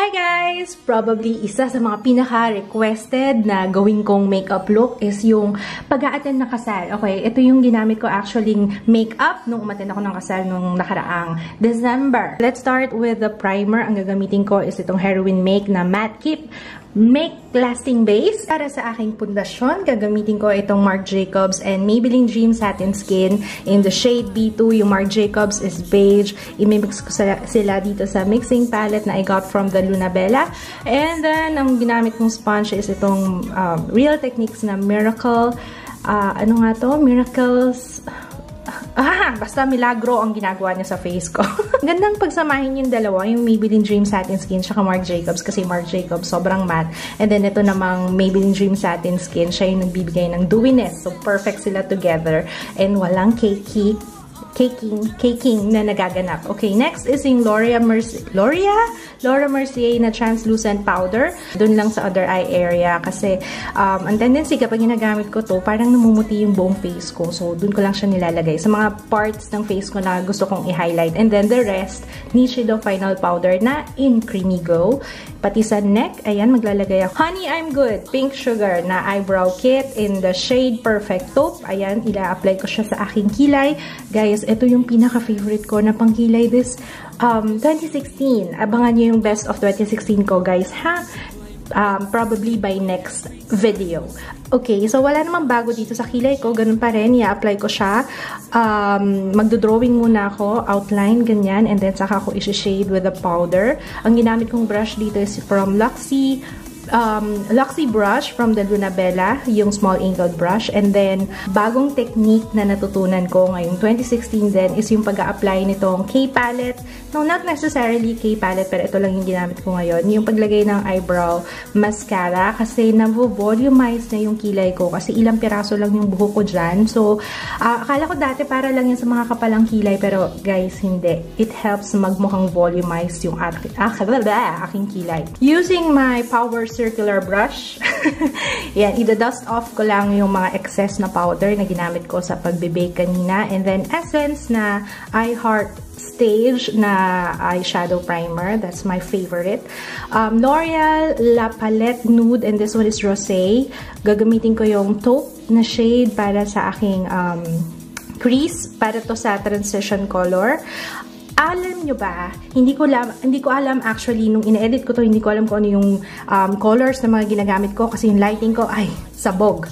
Hi guys! Probably isa sa mga pinaka-requested na gawin kong makeup look is yung pag-a-attend na kasal. Okay, ito yung ginamit ko actually makeup nung umattend ako ng kasal nung nakaraang December. Let's start with the primer. Ang gagamitin ko is itong Heroin Make na Matte Keep Make Lasting Base. Para sa aking pundasyon, gagamitin ko itong Marc Jacobs and Maybelline Dream Satin Skin in the shade B2. Yung Marc Jacobs is beige. I-mix ko sila dito sa mixing palette na I got from the Luna Bella. And then, ang ginamit kong sponge is itong Real Techniques na Miracle. Ano nga to? Miracles... basta milagro ang ginagawa niya sa face ko. Gandang pagsamahin yung dalawa, yung Maybelline Dream Satin Skin tsaka Marc Jacobs kasi Marc Jacobs sobrang matte. And then ito namang Maybelline Dream Satin Skin, siya yung nagbibigay ng dewiness. So perfect sila together and walang caking na nagaganap. Okay, next is yung Laura Mercier na translucent powder. Doon lang sa under eye area kasi ang tendency kapag ginagamit ko to, parang namumuti yung buong face ko. So, doon ko lang siya nilalagay sa mga parts ng face ko na gusto kong i-highlight. And then the rest, Nishido Final Powder na in Creamy Glow. Pati sa neck, ayan, maglalagay ako. Honey, I'm Good Pink Sugar na eyebrow kit in the shade Perfect Taupe. Ayan, ila-apply ko siya sa aking kilay. Guys, ito yung pinaka-favorite ko na pangkilay this 2016. Abangan nyo yung best of 2016 ko, guys, ha? Probably by next video. Okay, so wala namang bago dito sa kilay ko. Ganun pa rin, i-apply ko siya. Magdo-drawing muna ako, outline, ganyan, and then saka ko i-shade with the powder. Ang ginamit kong brush dito is from Luxie brush from the Luna Bella, yung small angled brush. And then, bagong technique na natutunan ko ngayong 2016 din is yung pag-a-apply nitong K-palette. No, not necessarily K-palette, pero ito lang yung ginamit ko ngayon. Yung paglagay ng eyebrow mascara kasi navo-volumize na yung kilay ko kasi ilang piraso lang yung buhok ko dyan. So, akala ko dati para lang yan sa mga kapalang kilay, pero guys, hindi. It helps magmukhang volumize yung aking kilay. Using my Power Circular brush. Yan, i-dust off ko lang yung mga excess na powder na ginamit ko sa pagbe-bake kanina. And then, Essence na I Heart Stage na eyeshadow primer. That's my favorite. L'Oreal La Palette Nude, and this one is Rosé. Gagamitin ko yung taupe na shade para sa aking crease, para to sa transition color. Alam nyo ba, hindi ko alam actually, nung ine-edit ko to, hindi ko alam kung ano yung colors na mga ginagamit ko kasi yung lighting ko, ay, sabog.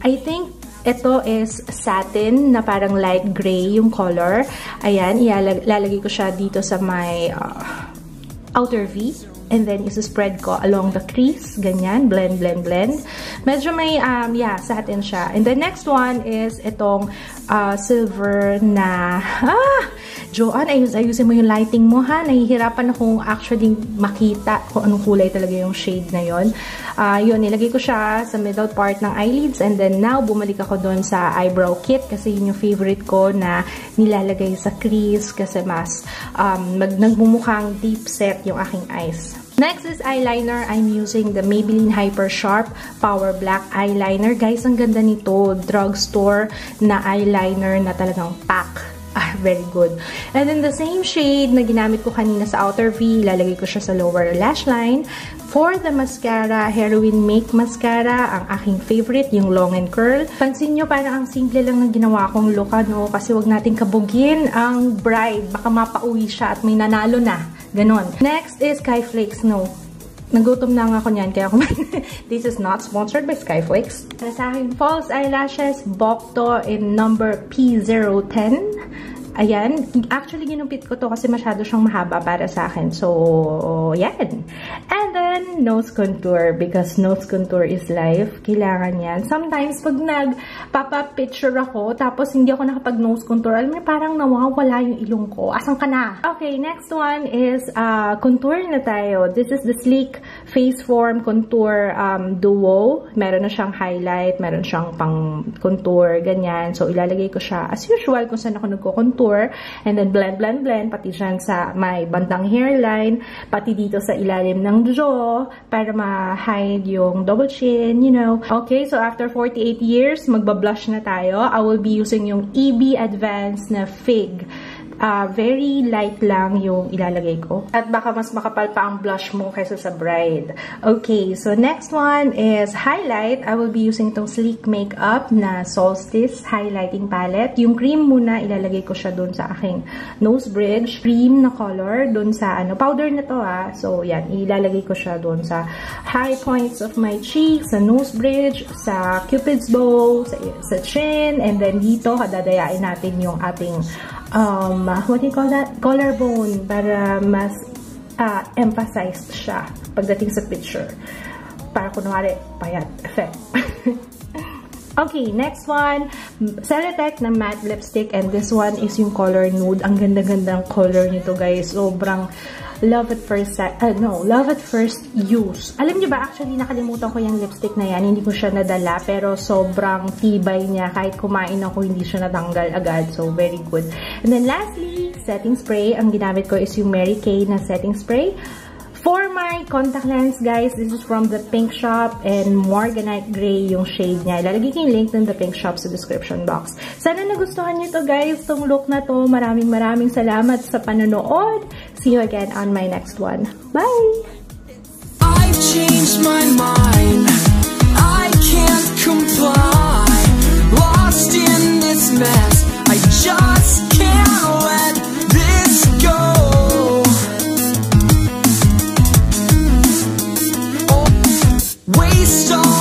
I think ito is satin na parang light gray yung color. Ayan, ilalagay ko siya dito sa my outer V. And then, isa-spread ko along the crease. Ganyan. Blend, blend, blend. Medyo may, satin siya. And the next one is itong silver na, Joanne, ayusin mo yung lighting mo, ha? Nahihirapan akong actually makita kung anong kulay talaga yung shade na yon. Yun, nilagay ko siya sa middle part ng eyelids. And then, now, bumalik ako doon sa eyebrow kit kasi yun yung favorite ko na nilalagay sa crease kasi mas nagmumukhang deep set yung aking eyes. Next is eyeliner. I'm using the Maybelline Hyper Sharp Power Black Eyeliner. Guys, ang ganda nito. Drugstore na eyeliner na talagang pack. Very good. And then the same shade na ginamit ko kanina sa outer V, ilalagay ko siya sa lower lash line. For the mascara, Heroin Make Mascara, ang aking favorite, yung long and curl. Pansin nyo, parang ang simple lang ng ginawa kong look, no? Kasi wag natin kabugin ang bride. Baka mapauwi siya at may nanalo na. Ganon. Next is Skyflakes. No, nagutom na nga ako niyan, kaya this is not sponsored by Skyflakes. Para sa akin, false eyelashes, Bokto in number P010. Ayan. Actually, ginumpit ko to kasi masyado siyang mahaba para sa akin. So, yan. And then, nose contour. Because nose contour is life. Kailangan yan. Sometimes, pag nagpapa-picture ako, tapos hindi ako nakapag-nose contour, alam mo, parang nawawala yung ilong ko. Asan ka na? Okay, next one is contour na tayo. This is the Sleek Face Form Contour Duo. Meron na siyang highlight, meron siyang pang-contour, ganyan. So, ilalagay ko siya as usual kung saan ako nagko-contour. And then blend, blend, blend, pati dyan sa may bandang hairline, pati dito sa ilalim ng jaw, para ma-hide yung double chin, you know. Okay, so after 48 years, magba-blush na tayo. I will be using yung EB Advanced na Fig very light lang yung ilalagay ko. At baka mas makapal pa ang blush mo kaysa sa Bride. Okay, so next one is highlight. I will be using itong Sleek Makeup na Solstice Highlighting Palette. Yung cream muna, ilalagay ko siya dun sa aking nose bridge. Cream na color dun sa powder na to So, yan, ilalagay ko siya dun sa high points of my cheeks, sa nose bridge, sa Cupid's bow, sa chin, and then dito, dadayain natin yung ating what do you call that? Collarbone para mas emphasized siya pagdating sa picture. Para kunwari, payat effect. Okay, next one. Celotex na matte lipstick, and this one is yung color nude. Ang ganda-gandang color nito, guys. Sobrang love at first love at first use. Alam niyo ba, actually, nakalimutan ko yung lipstick na yan. Hindi ko siya nadala, pero sobrang tibay niya. Kahit kumain ako, hindi siya natanggal agad. So, very good. And then, lastly, setting spray. Ang ginamit ko is yung Mary Kay na setting spray. For my contact lens, guys, this is from the Pink Shop, and Morganite Gray yung shade niya. Ilalagay ko yung link ng the Pink Shop sa description box. Sana nagustuhan niyo to, guys, tong look na to. Maraming salamat sa panonood. See you again on my next one. Bye! I've changed my mind. I can't comply. Lost in this mess. I just can't let this go. Waste all